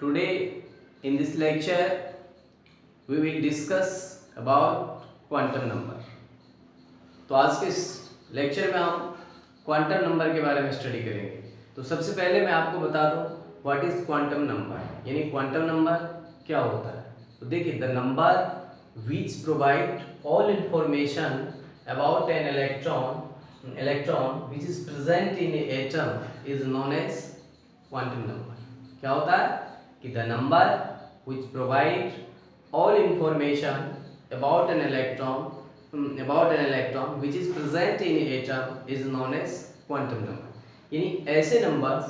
Today in this lecture we will discuss about quantum number। तो आज के इस लेक्चर में हम क्वांटम नंबर के बारे में स्टडी करेंगे। तो सबसे पहले मैं आपको बता दूं व्हाट इज क्वांटम नंबर, यानी क्वांटम नंबर क्या होता है। तो देखिए, the number which provide all information about an electron which is present in atom is known as quantum number. क्या होता है कि the number which provide all information about an electron which is present in atom is known as quantum number। यानी ऐसे numbers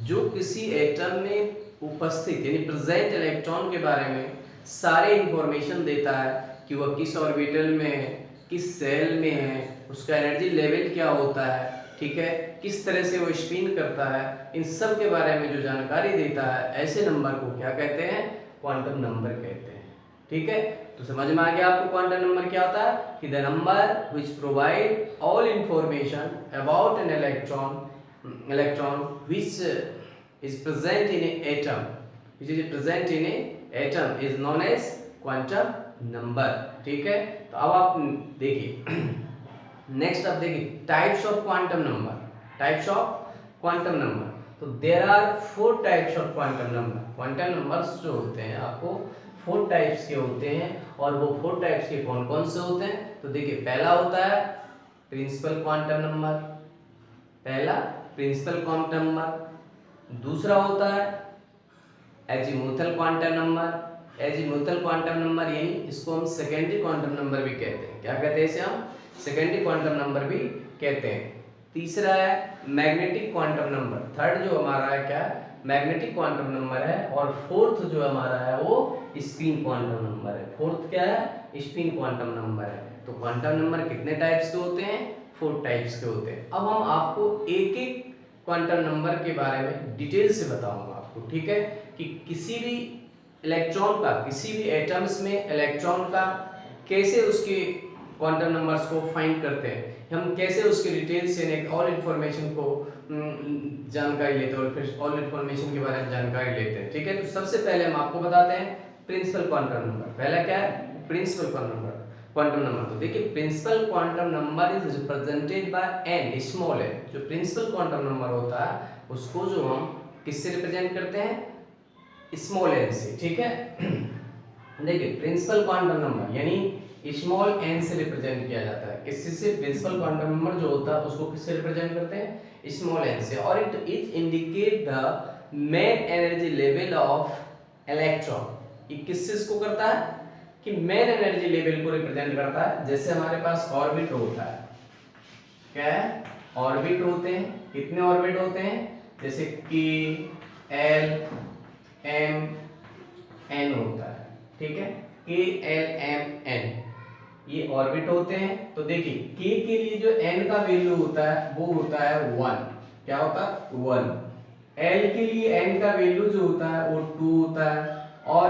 जो किसी atom में उपस्थित यानी प्रेजेंट इलेक्ट्रॉन के बारे में सारे इंफॉर्मेशन देता है कि वह किस ऑर्बिटल में है, किस सेल में है, उसका एनर्जी लेवल क्या होता है, ठीक है, किस तरह से वो स्पिन करता है, इन सब के बारे में जो जानकारी देता है, ऐसे नंबर को क्या कहते हैं? क्वांटम नंबर कहते हैं। ठीक है, तो समझ में आ गया आपको क्वांटम नंबर क्या होता है कि the number which provide all information about an electron which is present in atom is known as quantum number. ठीक है, तो अब आप देखिए नेक्स्ट, आप देखिए टाइप्स ऑफ क्वांटम नंबर। तो there are 4 types of quantum number. Quantum numbers जो होते हैं आपको 4 टाइप्स के होते हैं, और वो 4 टाइप्स के कौन कौन से होते हैं? तो देखिए, पहला होता है प्रिंसिपल क्वांटम नंबर, दूसरा होता है एजीमुथल क्वांटम नंबर, यानी इसको हम सेकेंडरी क्वांटम नंबर भी कहते हैं। क्या कहते हैं इसे? हम सेकेंडरी क्वांटम नंबर भी कहते हैं। तीसरा है मैग्नेटिक क्वांटम नंबर। थर्ड जो हमारा है क्या? मैग्नेटिक क्वांटम नंबर है। और फोर्थ जो हमारा है वो स्पिन क्वांटम नंबर है। फोर्थ क्या है? स्पिन क्वांटम नंबर है। तो क्वांटम नंबर कितने टाइप्स के होते हैं? 4 टाइप्स के होते हैं। अब हम आपको एक एक क्वांटम नंबर के बारे में डिटेल से बताऊंगा आपको। ठीक है, कि किसी भी इलेक्ट्रॉन का, किसी भी एटम्स में इलेक्ट्रॉन का कैसे उसके क्वांटम नंबर्स को फाइंड करते हैं, हम कैसे उसके डिटेल्स से ऑल इंफॉर्मेशन को जानकारी लेते हैं, और फिर ऑल इंफॉर्मेशन के बारे में जानकारी लेते हैं। ठीक है, तो सबसे पहले हम आपको बताते हैं प्रिंसिपल क्वांटम नंबर। पहला क्या है? Principal quantum number. तो देखिए, principal quantum number is represented by n, small n. जो प्रिंसिपल क्वांटम नंबर होता है उसको जो हम किससे रिप्रेजेंट करते हैं? स्मॉल एन से। ठीक है, देखिए प्रिंसिपल क्वांटम नंबर यानी स्मॉल एन से रिप्रेजेंट किया जाता है। किससे से? प्रिंसिपल क्वांटम नंबर जो होता है उसको किससे रिप्रेजेंट करते हैं? स्मॉल एन से। और it is indicate the main energy level of electron. ये किससे इसको करता है? कि मेन एनर्जी लेवल को रिप्रेजेंट करता है। जैसे हमारे पास ऑर्बिट होता है, क्या है? ऑर्बिट होते हैं। कितने ऑर्बिट होते हैं? जैसे कि एल एम एन होता है। ठीक है, के एल एम एन, ये ऑर्बिट होते हैं। तो देखिए, k के लिए जो n का वैल्यू होता है वो होता है 1। क्या होता है? 1। l के लिए n का वैल्यू जो होता है वो 2 होता है, और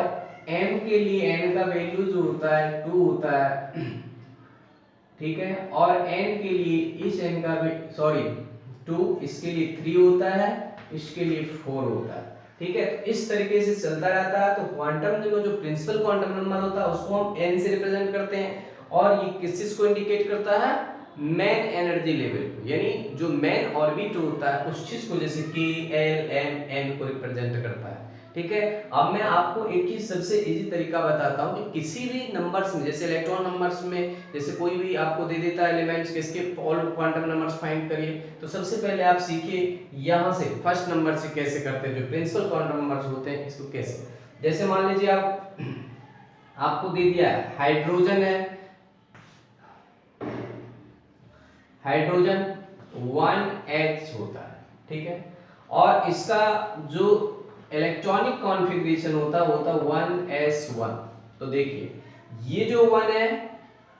m के लिए n का वैल्यू जो होता है 2 होता है। ठीक है, और n के लिए इस n का 2, इसके लिए 3 होता है, इसके लिए 4 होता है। ठीक है, तो इस तरीके से चलता रहता है। तो क्वांटम जो प्रिंसिपल क्वांटम नंबर होता है उसको हम n से रिप्रेजेंट करते हैं, और ये किस चीज को इंडिकेट करता है? मेन एनर्जी लेवल को, यानी जो मेन ऑर्बिट होता है उस चीज को, जैसे कि एल एम एन को रिप्रेजेंट करता है। ठीक है, अब मैं आपको एक ही सबसे इजी तरीका बताता हूँ कि किसी भी नंबर्स में, जैसे इलेक्ट्रॉन नंबर्स में, जैसे कोई भी आपको दे देता है एलिमेंट्स, किसके ऑल क्वांटम नंबर्स फाइंड करिए। तो सबसे पहले आप सीखिए यहाँ से, फर्स्ट नंबर से कैसे करते हैं। जो प्रिंसिपल क्वांटम नंबर्स होते हैं इसको कैसे, जैसे मान लीजिए आपको दे दिया है हाइड्रोजन है, हाइड्रोजन 1H होता है। ठीक है, और इसका जो इलेक्ट्रॉनिक कॉन्फ़िगरेशन होता है वो होता है 1s1। तो देखिए, ये जो 1 है,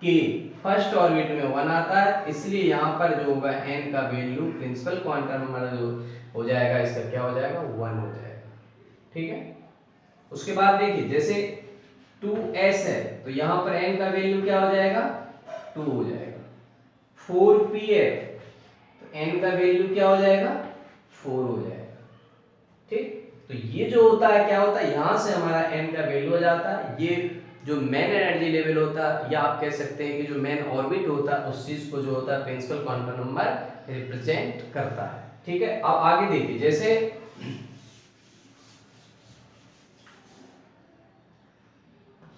के फर्स्ट ऑर्बिट में 1 आता है, इसलिए यहाँ पर जो होगा n का वैल्यू प्रिंसिपल क्वांटम नंबर जो हो जाएगा इसका क्या हो जाएगा? 1 हो जाएगा। ठीक है, उसके बाद देखिए जैसे 2s है, तो यहाँ पर n का वैल्यू क्या हो जाएगा? 2 हो जाएगा। 4pf, तो n का वैल्यू क्या हो जाएगा? 4 हो जाएगा। ठीक, तो ये जो होता है क्या होता है, यहाँ से हमारा n का वैल्यू आ जाता है। ये जो मेन एनर्जी लेवल होता है, या आप कह सकते हैं कि जो मेन ऑर्बिट होता है उस चीज को जो होता है प्रिंसिपल क्वांटम नंबर रिप्रेजेंट करता है। ठीक है, अब आगे देखिए, जैसे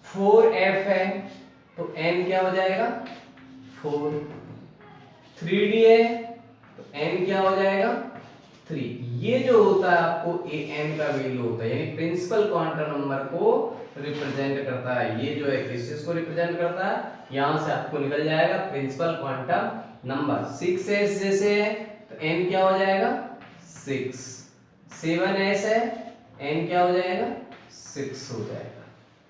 4f है तो n क्या हो जाएगा 4, 3d है तो n क्या हो जाएगा 3। ये जो होता है आपको an का वैल्यू होता है, यानी प्रिंसिपल क्वांटम नंबर को रिप्रेजेंट करता है। ये जो है किस चीज को रिप्रेजेंट करता है, यहां से आपको निकल जाएगा प्रिंसिपल क्वांटम नंबर। 6s जैसे है तो n क्या हो जाएगा 6, 7s है n क्या हो जाएगा 6 हो जाएगा।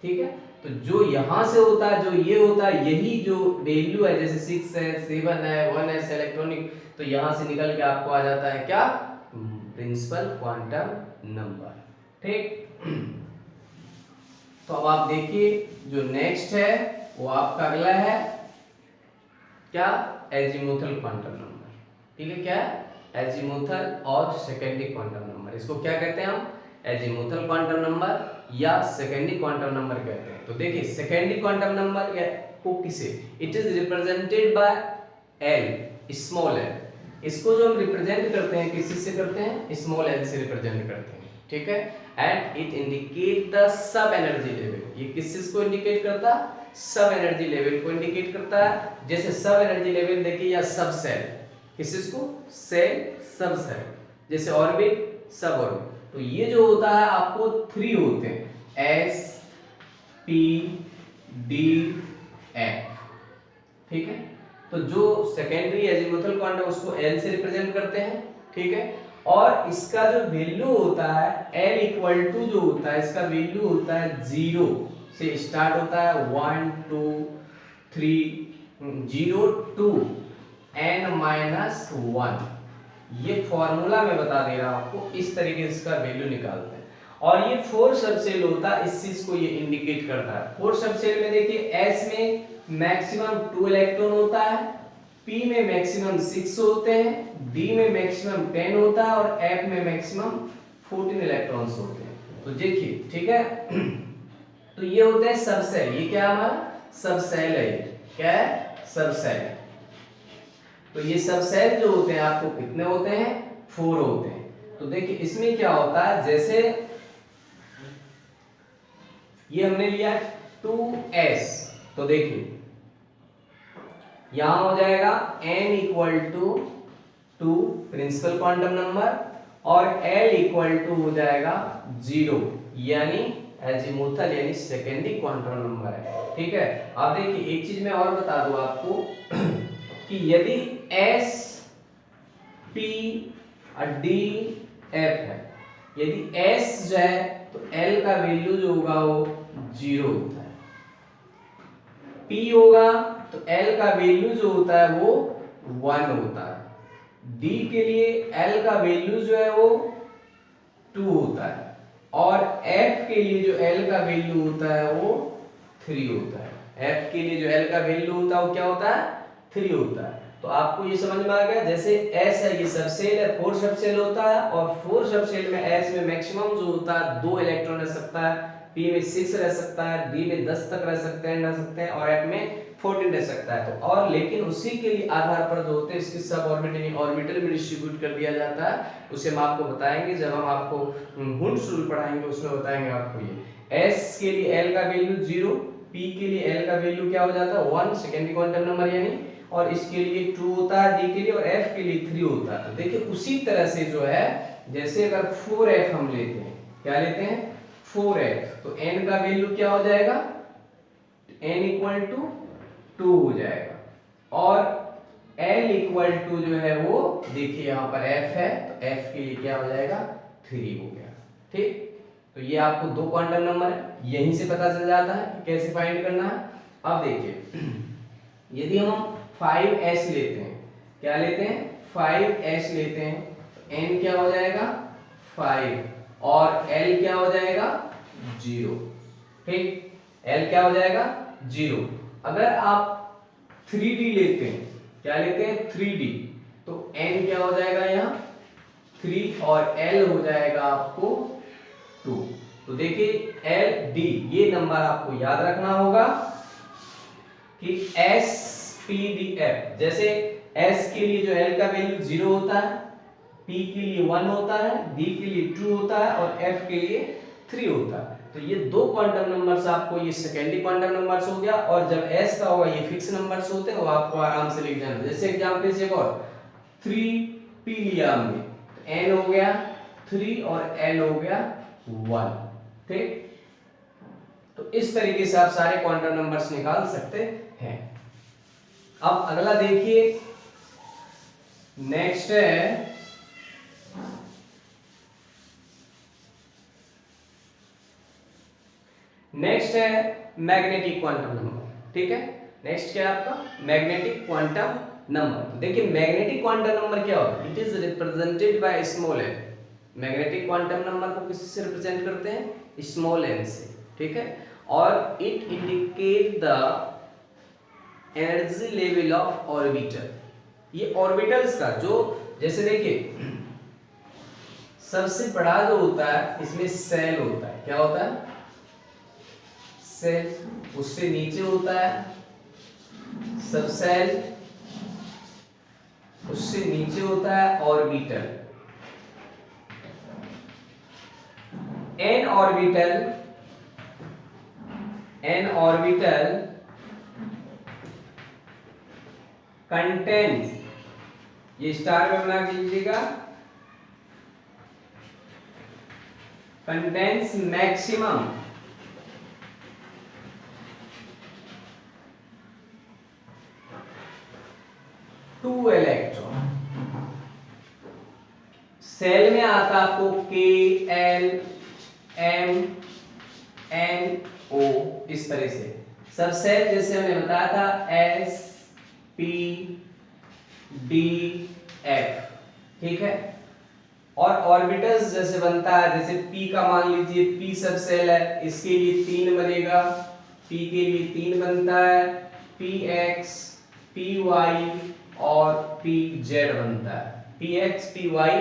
ठीक है, तो जो यहां से होता है, जो ये होता है, यही जो वैल्यू है, जैसे 6 है 7 है 1s इलेक्ट्रॉनिक, तो यहां से निकल के आपको आ जाता है क्या प्रिंसिपल क्वांटम नंबर। ठीक, तो अब आप देखिए जो नेक्स्ट है वो आपका अगला है क्या एजीमुथल क्वांटम नंबर। ठीक है, क्या एजीमुथल और सेकेंडरी क्वांटम नंबर, इसको क्या कहते हैं हम एजीमुथल क्वांटम नंबर या सेकेंडरी क्वांटम नंबर कहते हैं। तो देखिए सेकेंडरी क्वांटम नंबर को किसे, it is represented by L, small L. इसको जो हम रिप्रेजेंट करते हैं किसी से करते हैं, स्मॉल एल से रिप्रेजेंट करते हैं। ठीक है, and it indicate the sub energy level. ये किस चीज को इंडिकेट करता है, सब एनर्जी लेवल को इंडिकेट करता है। जैसे सब एनर्जी लेवल देखिए, या सब सेल, किस चीज को सेल सब सेल, जैसे ऑर्बिट सब ऑर्बिट। तो ये जो होता है आपको 3 होते हैं एस पी डी एफ। ठीक है, तो जो सेकेंडरी एजीमुथल क्वांटम उसको एल से रिप्रेजेंट करते हैं। ठीक है, और इसका जो वैल्यू होता है एल इक्वल टू जो होता है इसका वैल्यू होता है 0 से स्टार्ट होता है 1 2 3 0 2 n माइनस 1। ये फॉर्मूला मैं बता दे रहा हूं आपको, इस तरीके से इसका वैल्यू निकालते हैं। और ये 4 सबसेल होता है, इस चीज को ये इंडिकेट करता है। 4 सबसेल में देखिए s में मैक्सिमम 2 इलेक्ट्रॉन होता है, p में मैक्सिमम 6 होते हैं, d में मैक्सिमम 10 होता है और f में मैक्सिमम 14 इलेक्ट्रॉन्स होते हैं। तो देखिए, ठीक है, तो ये होते हैं सबसेल। ये क्या हमारा सबसेल है, क्या है सबसेल। तो ये सबसेल जो होते हैं आपको कितने होते हैं 4 होते हैं। तो देखिए इसमें क्या होता है, जैसे ये हमने लिया 2s, तो देखिए यहां हो जाएगा n equal to 2 principal quantum number और l इक्वल टू हो जाएगा 0 यानी एजीमुथल यानी सेकेंडरी क्वांटम नंबर है। ठीक है, अब देखिए एक चीज मैं और बता दूं आपको कि यदि s p d f है, यदि s जो है तो l का वैल्यू जो होगा वो 0 होता है, p होगा तो l का वैल्यू जो होता है वो 1 होता है, d के लिए l का वैल्यू जो है वो 2 होता है और f के लिए जो l का वैल्यू होता है वो 3 होता है। f के लिए जो l का वैल्यू होता है वो क्या होता है 3 होता है। तो आपको ये समझ में आ गया, जैसे s है ये सबसेल है, 4 सबसेल होता है और 4 सबसेल में s में मैक्सिमम जो होता है 2 इलेक्ट्रॉन रह सकता है, p में 6 रह सकता है, d में 10 तक रह सकते हैं और f में 14 रह सकता है। तो और लेकिन उसी के लिए आधार पर जो होते हैं इसके सब ऑर्बिटल यानी ऑर्बिटल में डिस्ट्रीब्यूट कर दिया जाता है। उसे हम आपको बताएंगे जब हम आपको हुंड्स रूल पढ़ाएंगे, उसमें बताएंगे आपको। ये s के लिए l का वैल्यू 0, p के लिए l का वैल्यू क्या हो जाता है 1 सेकेंडरी क्वांटम नंबर यानी, और इसके लिए 2 होता है, d के लिए, और f के लिए 3 होता है। तो देखिए उसी तरह से जो है, जैसे अगर 4f हम लेते हैं, क्या लेते हैं 4f, तो n का वैल्यू क्या हो जाएगा n इक्वल टू 2 हो जाएगा और l इक्वल टू जो है वो देखिए यहाँ पर f है तो f के लिए क्या हो जाएगा 3 हो गया। ठीक, तो ये आपको 2 क्वांटम नंबर है, यहीं से पता चल जाता है कि कैसे फाइंड करना है। अब देखिए यदि हम 5s लेते हैं, क्या लेते हैं 5s लेते हैं, तो n क्या हो जाएगा 5 और l क्या हो जाएगा 0। ठीक, l क्या हो जाएगा 0। अगर आप 3d लेते हैं, क्या लेते हैं 3d, तो n क्या हो जाएगा यहाँ 3 और l हो जाएगा आपको 2। तो देखिए एल डी ये नंबर आपको याद रखना होगा कि एस पी डी एफ, जैसे एस के लिए जो एल का वैल्यू 0 होता है, पी के लिए 1 होता है, डी के लिए 2 होता है और एफ के लिए 3 होता है। तो ये दो क्वांटम नंबर्स आपको, ये सेकेंडरी क्वांटम नंबर्स हो गया, और जब एस का होगा ये फिक्स नंबर्स होते हैं, वो आपको आराम से लिख जाना। जैसे एग्जांपल से एक और 3p लिया हमने, एन हो गया 3 और एल हो गया 1, ठीक। तो इस तरीके से आप सारे क्वांटम नंबर्स निकाल सकते हैं। अब अगला देखिए, नेक्स्ट है मैग्नेटिक क्वांटम नंबर, ठीक है। नेक्स्ट क्या है आपका मैग्नेटिक क्वांटम नंबर। देखिए मैग्नेटिक क्वांटम नंबर क्या होता है, it is represented by small n. Magnetic quantum number को किससे रिप्रेजेंट करते हैं, स्मॉल एन से, ठीक है। और it indicate the energy level of orbital. ये ऑर्बिटल्स का जो, जैसे देखिए सबसे बड़ा जो होता है इसमें सेल होता है, क्या होता है सेल, उससे नीचे होता है सब सेल, उससे नीचे होता है ऑर्बिटल। एन ऑर्बिटल कंटेन्स, ये स्टार में बना के लीजिएगा, कंटेन्स मैक्सिमम 2 इलेक्ट्रॉन। सेल में आता आपको के एल एम एन ओ, इस तरह से सब सेल, जैसे हमने बताया था एस पी डी एफ, ठीक है। और ऑर्बिटल्स जैसे बनता है, जैसे पी का मान लीजिए पी सब सेल है, इसके लिए 3 बनेगा, पी के लिए 3 बनता है, पी एक्स पी वाई और पी जेड बनता है, P X P Y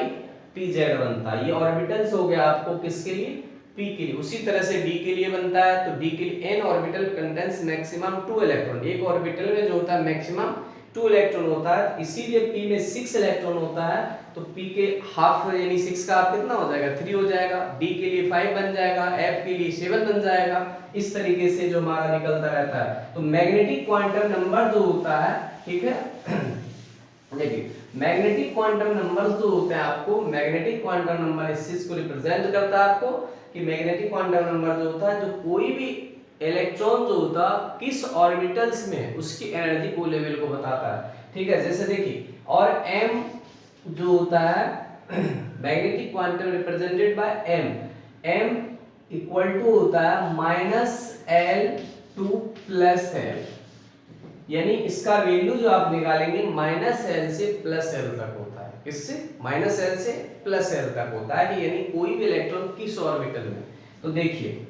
P Z बनता है। ये ऑर्बिटल्स हो गया आपको किसके लिए, पी के लिए। उसी तरह से डी के लिए बनता है, तो डी के लिए N orbital contains maximum 2 electron. एक ऑर्बिटल में जो होता है मैक्सिमम 2 इलेक्ट्रॉन होता है, इसीलिए पी में 6 इलेक्ट्रॉन होता है, तो पी के हाफ यानी 6 का आप कितना हो जाएगा 3 हो जाएगा, डी के लिए 5 बन जाएगा, एफ के लिए 7 बन जाएगा। इस तरीके से जो हमारा निकलता रहता है। तो मैग्नेटिक क्वांटम नंबर जो होता है, ठीक है, देखिए मैग्नेटिक क्वांटम नंबर्स जो होते हैं आपको, मैग्नेटिक क्वांटम नंबर इस चीज को रिप्रेजेंट करता है आपको कि मैग्नेटिक क्वांटम नंबर जो होता है, जो कोई भी इलेक्ट्रॉन जो होता है किस ऑर्बिटल्स में उसकी एनर्जी को लेवल को बताता है, ठीक है। जैसे देखिए, और m जो होता है magnetic quantum represented by m equal to होता है -l to +l, यानी इसका वैल्यू जो आप निकालेंगे -l से +l तक होता है। किससे, -l से +l तक होता है, कि यानी कोई भी इलेक्ट्रॉन किस ऑर्बिटल में। तो देखिए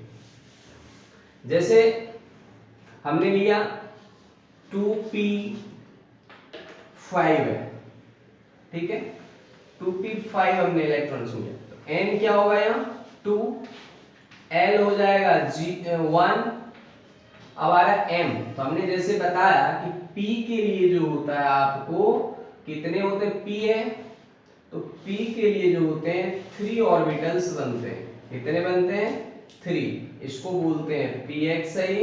जैसे हमने लिया 2p5 है, ठीक है, 2p5 हमने इलेक्ट्रॉन लिया, तो n क्या होगा यहाँ 2, l हो जाएगा 1, अब आ रहा है m। तो हमने जैसे बताया कि p के लिए जो होता है आपको कितने होते हैं, p है, तो p के लिए जो होते हैं 3 ऑर्बिटल्स बनते हैं। कितने बनते हैं 3, इसको बोलते हैं px है,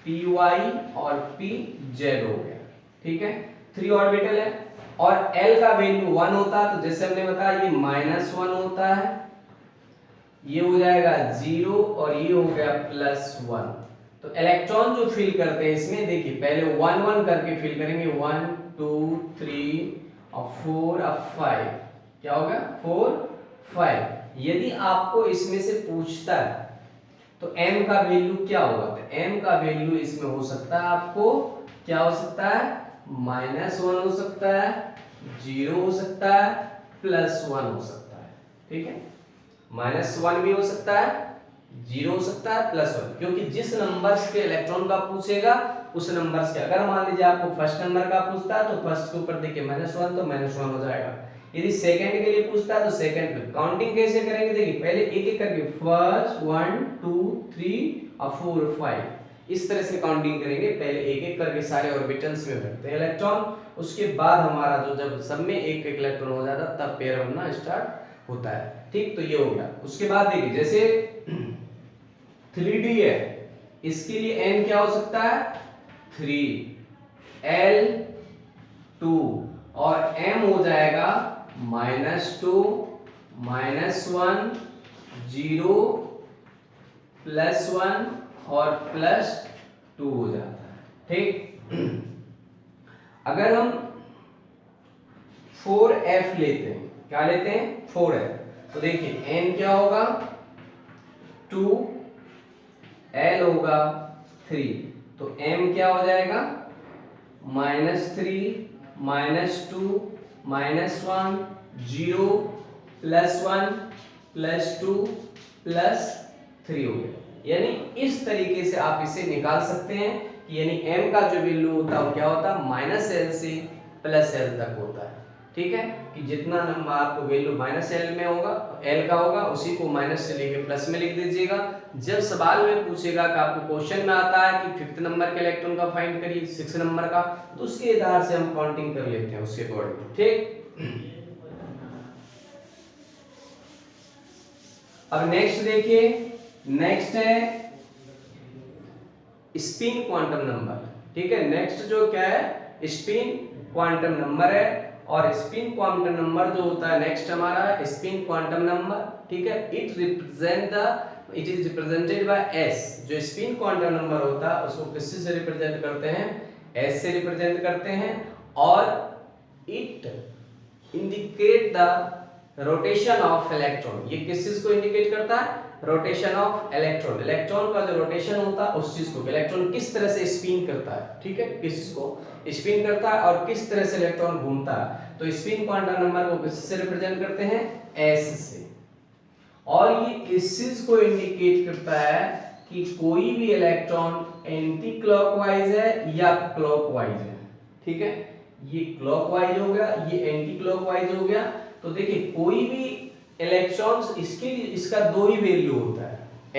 py और pz हो गया, ठीक है, 3 ऑर्बिटल है। और l का वैल्यू 1 होता है, तो जैसे हमने बताया ये -1 होता है, ये हो जाएगा 0 और ये हो गया +1। तो इलेक्ट्रॉन जो फिल करते हैं इसमें, देखिए पहले 1 1 करके फिल करेंगे, 1 2 3 और 4 और 5, क्या होगा 4 5। यदि आपको इसमें से पूछता है तो m का वैल्यू क्या होगा, तो m का वैल्यू इसमें हो सकता है आपको क्या हो सकता है, -1 हो सकता है, 0 हो सकता है, +1 हो सकता है, ठीक है। -1 भी हो सकता है, 0 हो सकता है, +1, क्योंकि जिस नंबर्स के इलेक्ट्रॉन का पूछेगा उस नंबर्स के, अगर मान लीजिए आपको फर्स्ट नंबर का पूछता है तो फर्स्ट के ऊपर देखिए -1 तो -1 हो जाएगा, यदि सेकंड के लिए पूछता है तो सेकंड पे काउंटिंग कैसे करेंगे, देखिए पहले एक एक करके फर्स्ट 1 2 3 और 4 5 इस तरह से काउंटिंग करेंगे, पहले एक एक करके सारे ऑर्बिटल्स में भरते हैं इलेक्ट्रॉन, उसके बाद हमारा जो जब सब में एक एक इलेक्ट्रॉन हो जाता है तब पेयर बनना स्टार्ट होता है। ठीक, तो ये हो गया। उसके बाद देखिए जैसे 3D है, इसके लिए n क्या हो सकता है 3 L2 और m हो जाएगा -2 -1 0 +1 और +2 हो जाता है। ठीक, अगर हम 4f लेते हैं, क्या लेते हैं 4f, तो देखिए n क्या होगा 2, l होगा 3, तो m क्या हो जाएगा -3 -2 -1 0 +1 +2 +3 हो गया। यानी इस तरीके से आप इसे निकाल सकते हैं कि यानी m का जो वैल्यू होता है वो क्या होता है -l से +l तक होता है। ठीक है, कि जितना नंबर आपको वैल्यू -l में होगा l का होगा उसी को माइनस से लेके प्लस में लिख दीजिएगा। जब सवाल में पूछेगा कि आपको क्वेश्चन में आता है कि 5th नंबर के इलेक्ट्रॉन का फाइंड करिए 6 नंबर का, तो उसके आधार से हम काउंटिंग कर लेते हैं उसके अकॉर्डिंग। ठीक, अब नेक्स्ट देखिए, नेक्स्ट है स्पिन क्वांटम नंबर। ठीक है, नेक्स्ट जो क्या है स्पिन क्वांटम नंबर है, और स्पिन क्वांटम नंबर जो होता है नेक्स्ट हमारा स्पिन क्वांटम नंबर। ठीक है, it is represented bye s। जो स्पिन क्वांटम नंबर होता है उसको किससे से रिप्रेजेंट करते हैं s से रिप्रेजेंट करते हैं, और it indicate the rotation of electron. ये किस चीज को इंडिकेट करता है रोटेशन ऑफ इलेक्ट्रॉन, इलेक्ट्रॉन का जो रोटेशन होता है उस चीज को, इलेक्ट्रॉन किस तरह से स्पिन करता है। ठीक है, किस चीज को स्पिन करता है और किस तरह से इलेक्ट्रॉन घूमता है। तो स्पिन क्वांटम नंबर को किससे रिप्रेजेंट करते हैं s से, और ये इस चीज को इंडिकेट करता है कि कोई भी इलेक्ट्रॉन एंटी क्लॉकवाइज है या क्लॉकवाइज है। ठीक है, ये क्लॉकवाइज हो गया, ये एंटी क्लॉकवाइज हो गया। तो देखिए कोई भी इलेक्ट्रॉन्स इसका दो ही वैल्यू होता है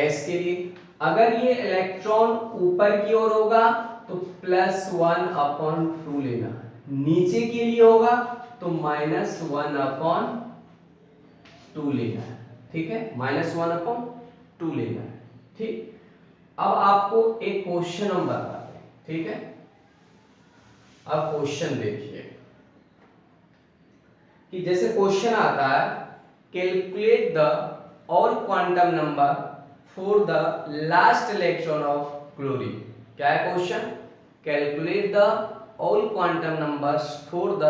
s के लिए। अगर ये इलेक्ट्रॉन ऊपर की ओर होगा तो +1/2 लेना, नीचे के लिए होगा तो -1/2 लेना है। ठीक है, -1/2 लेना है। ठीक, अब आपको एक क्वेश्चन हम बताते हैं। ठीक है, अब क्वेश्चन देखिए कि जैसे क्वेश्चन आता है calculate the all quantum number for the last electron of chlorine. क्या है question, calculate the all quantum numbers for the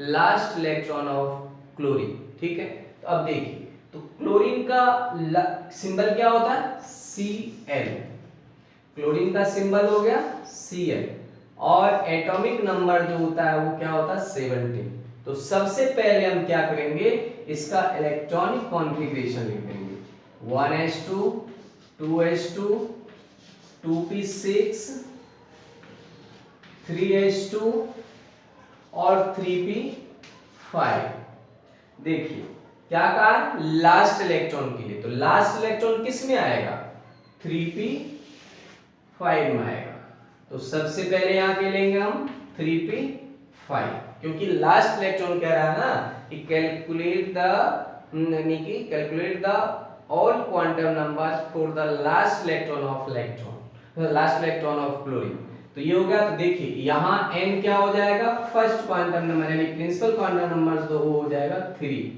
last electron of chlorine. ठीक है, तो अब देखिए तो क्लोरीन का सिंबल क्या होता है Cl, क्लोरीन का सिंबल हो गया Cl, और एटॉमिक नंबर जो होता है वो क्या होता है 17। तो सबसे पहले हम क्या करेंगे इसका इलेक्ट्रॉनिक कॉन्फ़िगरेशन लिखेंगे 1s2 2s2 2p6 3s2 और 3p5। देखिए क्या कहा लास्ट इलेक्ट्रॉन के लिए, तो लास्ट इलेक्ट्रॉन किस में आएगा 3p5 में आएगा। तो सबसे पहले यहां के लेंगे हम 3p5, क्योंकि लास्ट इलेक्ट्रॉन कह रहा है ना कि calculate the all quantum numbers for the last electron of chlorine. तो ये हो गया। तो देखिए यहाँ n क्या हो जाएगा फर्स्ट क्वांटम नंबर यानी प्रिंसिपल क्वांटम नंबर जो हो जाएगा 3।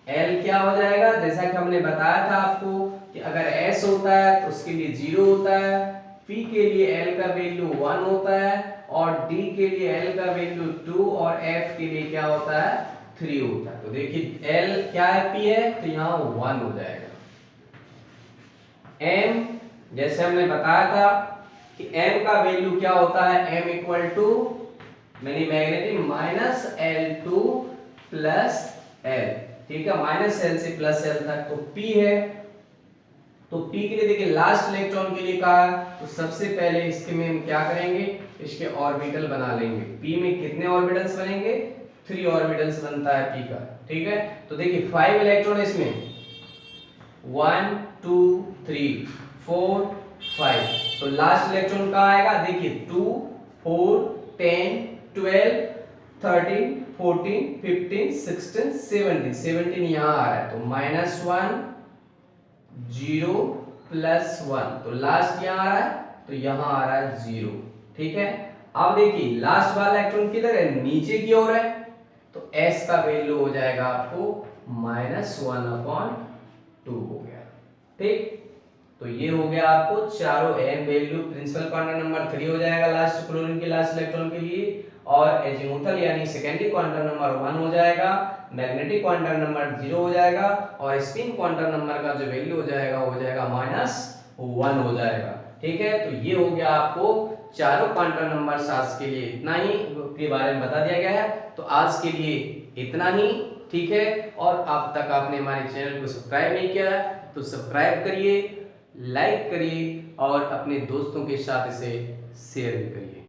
L क्या हो जाएगा जैसा कि हमने बताया था आपको कि अगर S होता है तो उसके लिए 0 होता है, P के लिए L का वैल्यू 1 होता है, और D के लिए L का वैल्यू 2, और F के लिए क्या होता है 3 होता है। तो देखिए L क्या है P है तो यहाँ 1 हो जाएगा। M जैसे हमने बताया था कि M का वैल्यू क्या होता है M equal to magnetic -L2 plus L। ठीक है, -L से +L तक। तो P है, तो P के लिए देखिए लास्ट इलेक्ट्रॉन के लिए कहा है, तो सबसे पहले इसके में हम क्या करेंगे इसके ऑर्बिटल बना लेंगे। P में कितने ऑर्बिटल्स बनेंगे 3 ऑर्बिटल्स बनता है p का, ठीक है। तो देखिए 5 इलेक्ट्रॉन इसमें 1 2 3 4 5, तो लास्ट इलेक्ट्रॉन कहाँ आएगा, देखिए 2 4 10 12 13 14 15 16 17, 17 यहाँ आ रहा है, तो -1 0 +1, तो लास्ट यहाँ आ रहा है, तो यहाँ आ रहा है 0, ठीक है। अब देखिए लास्ट वाला इलेक्ट्रॉन किधर है, नीचे की ओर है, तो s का वैल्यू हो जाएगा आपको -1/2 हो गया, ठीक। तो ये हो गया आपको चारों n value, principal quantum number 3 हो जाएगा लास्ट क्लोरीन के लास्ट इलेक्ट्रॉन के लिए, और एजीमुथल यानी सेकेंडरी क्वांटम नंबर 1 हो जाएगा, मैग्नेटिक क्वांटम नंबर 0 हो जाएगा, और स्पिन क्वांटम नंबर का जो वैल्यू हो जाएगा वो हो जाएगा -1 हो जाएगा, ठीक है। तो ये हो गया आपको चारों क्वांटम नंबर आज के लिए इतना ही के बारे में बता दिया गया है। तो आज के लिए इतना ही, ठीक है। और अब तक आपने हमारे चैनल को सब्सक्राइब नहीं किया तो सब्सक्राइब करिए, लाइक करिए और अपने दोस्तों के साथ इसे शेयर भी करिए।